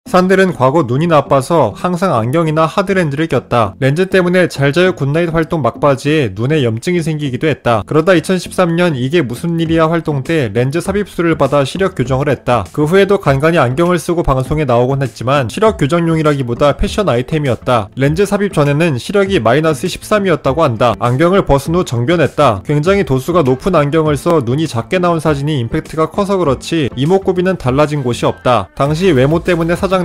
산들은 과거 눈이 나빠서 항상 안경이나 하드렌즈를 꼈다. 렌즈 때문에 잘 자요 굿나잇 활동 막바지에 눈에 염증이 생기기도 했다. 그러다 2013년 이게 무슨 일이야 활동 때 렌즈 삽입술을 받아 시력 교정을 했다. 그 후에도 간간히 안경을 쓰고 방송에 나오곤 했지만 시력 교정용이라기보다 패션 아이템이었다. 렌즈 삽입 전에는 시력이 마이너스 13이었다고 한다. 안경을 벗은 후 정변했다. 굉장히 도수가 높은 안경을 써 눈이 작게 나온 사진이 임팩트가 커서 그렇지 이목구비는 달라진 곳이 없다. 당시 외모 때문에 사장님은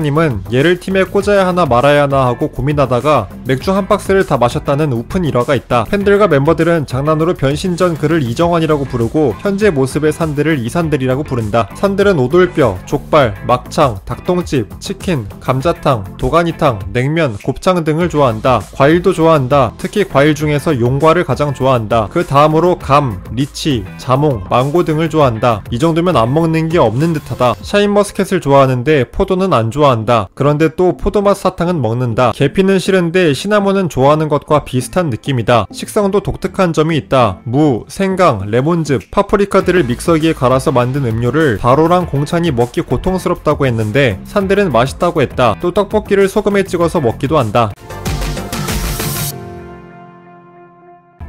얘를 팀에 꽂아야 하나 말아야 하나 하고 고민하다가 맥주 한 박스를 다 마셨다는 우픈 일화가 있다. 팬들과 멤버들은 장난으로 변신 전 그를 이정환이라고 부르고 현재 모습의 산들을 이산들이라고 부른다. 산들은 오돌뼈, 족발, 막창, 닭똥집, 치킨, 감자탕, 도가니탕, 냉면, 곱창 등을 좋아한다. 과일도 좋아한다. 특히 과일 중에서 용과를 가장 좋아한다. 그 다음으로 감, 리치, 자몽, 망고 등을 좋아한다. 이 정도면 안 먹는 게 없는 듯하다. 샤인머스켓을 좋아하는데 포도는 안 좋아한다. 그런데 또 포도맛 사탕은 먹는다. 계피는 싫은데 시나몬은 좋아하는 것과 비슷한 느낌이다. 식성도 독특한 점이 있다. 무, 생강, 레몬즙, 파프리카들을 믹서기에 갈아서 만든 음료를 바로랑 공찬이 먹기 고통스럽다고 했는데 산들은 맛있다고 했다. 또 떡볶이를 소금에 찍어서 먹기도 한다.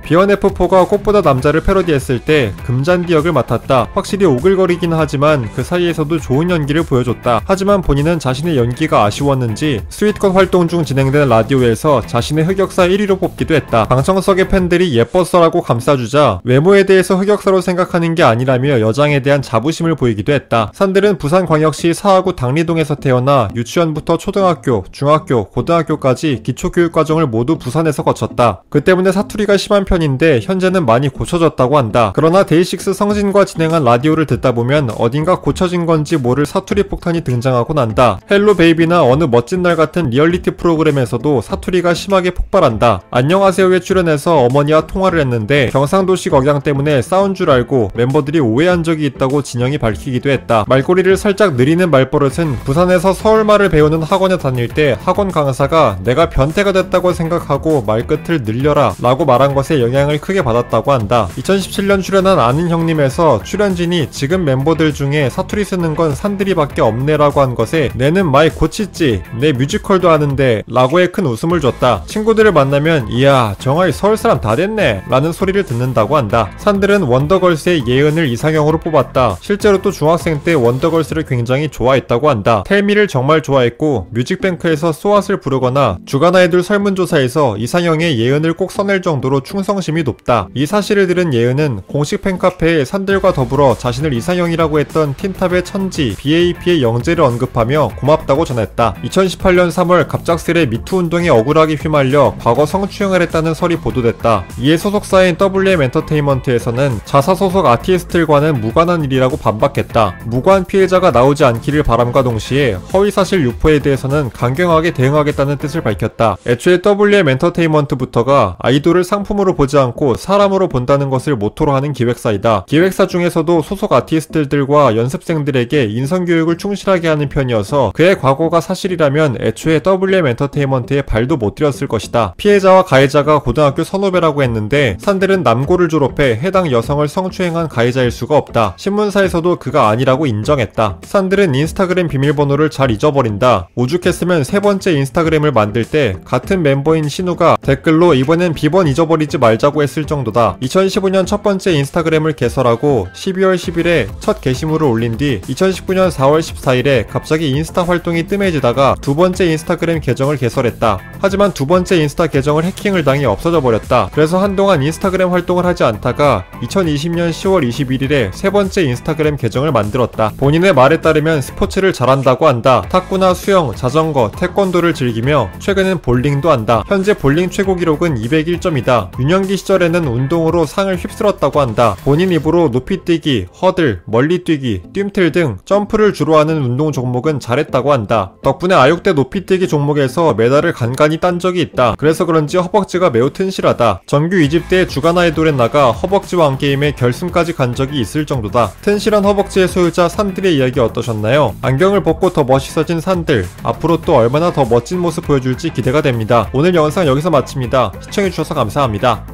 B1F4가 꽃보다 남자를 패러디했을 때 금잔디 역을 맡았다. 확실히 오글거리긴 하지만 그 사이에서도 좋은 연기를 보여줬다. 하지만 본인은 자신의 연기가 아쉬웠는지 스윗컷 활동 중 진행된 라디오에서 자신의 흑역사 1위로 뽑기도 했다. 방청석의 팬들이 예뻤어라고 감싸주자 외모에 대해서 흑역사로 생각하는 게 아니라며 여장에 대한 자부심을 보이기도 했다. 산들은 부산광역시 사하구 당리동에서 태어나 유치원부터 초등학교, 중학교, 고등학교까지 기초교육과정을 모두 부산에서 거쳤다. 그 때문에 사투리가 심한 편인데 현재는 많이 고쳐졌다고 한다. 그러나 데이식스 성진과 진행한 라디오를 듣다 보면 어딘가 고쳐진 건지 모를 사투리 폭탄이 등장하곤 한다. 헬로 베이비나 어느 멋진 날 같은 리얼리티 프로그램에서도 사투리가 심하게 폭발한다. 안녕하세요에 출연해서 어머니와 통화를 했는데 경상도식 억양 때문에 싸운 줄 알고 멤버들이 오해한 적이 있다고 진영이 밝히기도 했다. 말꼬리를 살짝 느리는 말버릇은 부산에서 서울말을 배우는 학원에 다닐 때 학원 강사가 내가 변태가 됐다고 생각하고 말끝을 늘려라 라고 말한 것에 영향을 크게 받았다고 한다. 2017년 출연한 아는 형님에서 출연진이 지금 멤버들 중에 사투리 쓰는 건 산들이밖에 없네라고 한 것에 내는 많이 고치지 내 뮤지컬도 하는데 라고의 큰 웃음을 줬다. 친구들을 만나면 이야 정말 서울사람 다 됐네 라는 소리를 듣는다고 한다. 산들은 원더걸스의 예은을 이상형으로 뽑았다. 실제로 또 중학생 때 원더걸스를 굉장히 좋아했다고 한다. 텔미를 정말 좋아했고 뮤직뱅크에서 소앗을 부르거나 주간 아이돌 설문조사에서 이상형의 예은을 꼭 써낼 정도로 충성심이 높다. 이 사실을 들은 예은은 공식 팬카페에 산들과 더불어 자신을 이상형이라고 했던 틴탑의 천지 BAP의 영재를 언급하며 고맙다고 전했다. 2018년 3월 갑작스레 미투 운동에 억울하게 휘말려 과거 성추행을 했다는 설이 보도됐다. 이에 소속사인 WM 엔터테인먼트에서는 자사 소속 아티스트들과는 무관한 일이라고 반박했다. 무관 피해자가 나오지 않기를 바람과 동시에 허위사실 유포에 대해서는 강경하게 대응하겠다는 뜻을 밝혔다. 애초에 WM 엔터테인먼트부터가 아이돌을 상품으로 보지 않고 사람으로 본다는 것을 모토로 하는 기획사이다. 기획사 중에서도 소속 아티스트들과 연습생들에게 인성교육을 충실하게 하는 편이어서 그의 과거가 사실이라면 애초에 WM 엔터테인먼트에 발도 못 들였을 것이다. 피해자와 가해자가 고등학교 선후배라고 했는데 산들은 남고를 졸업해 해당 여성을 성추행한 가해자일 수가 없다. 신문사에서도 그가 아니라고 인정했다. 산들은 인스타그램 비밀번호를 잘 잊어버린다. 오죽했으면 세 번째 인스타그램을 만들 때 같은 멤버인 신우가 댓글로 이번엔 비번 잊어버리지 말자고 했을 정도다. 2015년 첫 번째 인스타그램을 개설하고 12월 10일에 첫 게시물을 올린 뒤 2019년 4월 14일에 갑자기 인스타 활동이 뜸해지다가 두 번째 인스타그램 계정을 개설했다. 하지만 두 번째 인스타 계정을 해킹을 당해 없어져 버렸다. 그래서 한동안 인스타그램 활동을 하지 않다가 2020년 10월 21일에 세 번째 인스타그램 계정을 만들었다. 본인의 말에 따르면 스포츠를 잘한다고 한다. 탁구나 수영, 자전거, 태권도를 즐기며 최근엔 볼링도 한다. 현재 볼링 최고 기록은 201점이다. 유년기 시절에는 운동으로 상을 휩쓸었다고 한다. 본인 입으로 높이뛰기, 허들, 멀리뛰기, 뜀틀 등 점프를 주로 하는 운동 종목은 잘했다고 한다. 덕분에 아육대 높이뛰기 종목에서 메달을 간간히 딴 적이 있다. 그래서 그런지 허벅지가 매우 튼실하다. 정규 2집대의 주간 아이돌에 나가 허벅지 왕게임의 결승까지 간 적이 있을 정도다. 튼실한 허벅지의 소유자 산들의 이야기 어떠셨나요? 안경을 벗고 더 멋있어진 산들, 앞으로 또 얼마나 더 멋진 모습 보여줄지 기대가 됩니다. 오늘 영상 여기서 마칩니다. 시청해주셔서 감사합니다.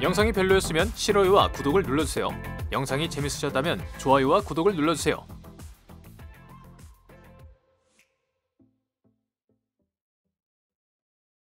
영상이 별로였으면 싫어요와 구독을 눌러주세요. 영상이 재밌으셨다면 좋아요와 구독을 눌러주세요.